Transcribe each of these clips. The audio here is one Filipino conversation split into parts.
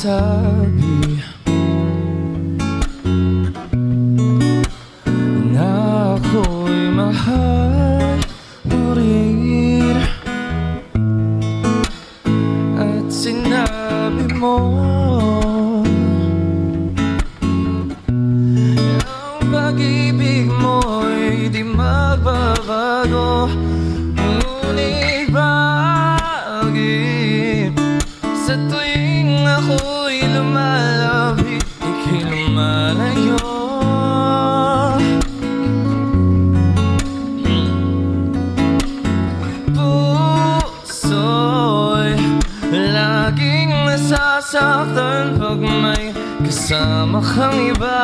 nagsasabi na ako'y mahal mo rin, at sinabi mo ang pag-ibig mo'y di magbabago. Ngunit bakit sa tuwing ako'y lumalapit, ika'y lumalayo? Puso'y laging nasasaktan pag may kasama kang iba.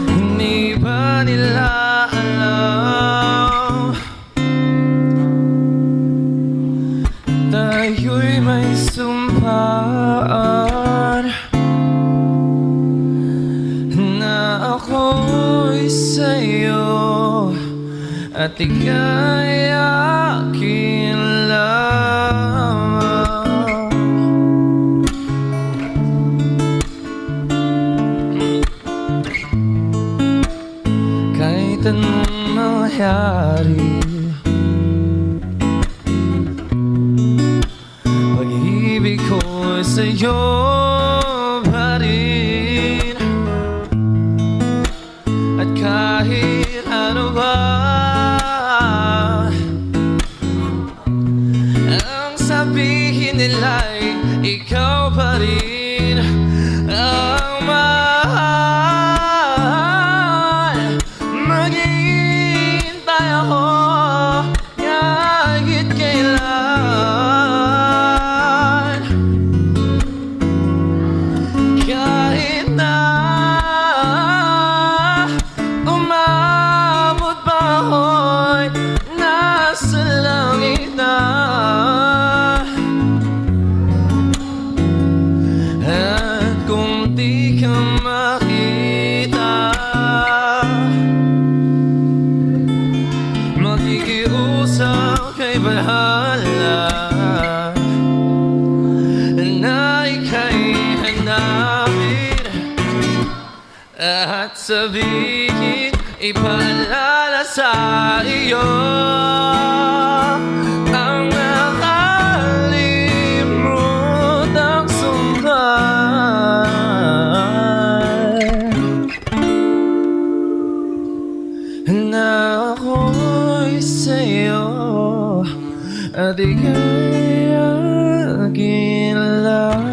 Hindi ba nila alam tayo'y may sumpaan na ako'y sa'yo at ika'y akin lamang. Kahit anong mangyari, pag-ibig ko sa'yo pa rin. At kahit ano ba ang sabihin nila'y ikaw pa rin ang mahal. Maghihintay ako kahit kailan, kahit na umabot pa ako'y nasa langit na. At kung di ka makita, makikiusap kay bahala na ika'y hanapin at sabihin, ipaalala sa iyo ang nakalimutang sumbat na ako'y sa'yo at ika'y akin lang.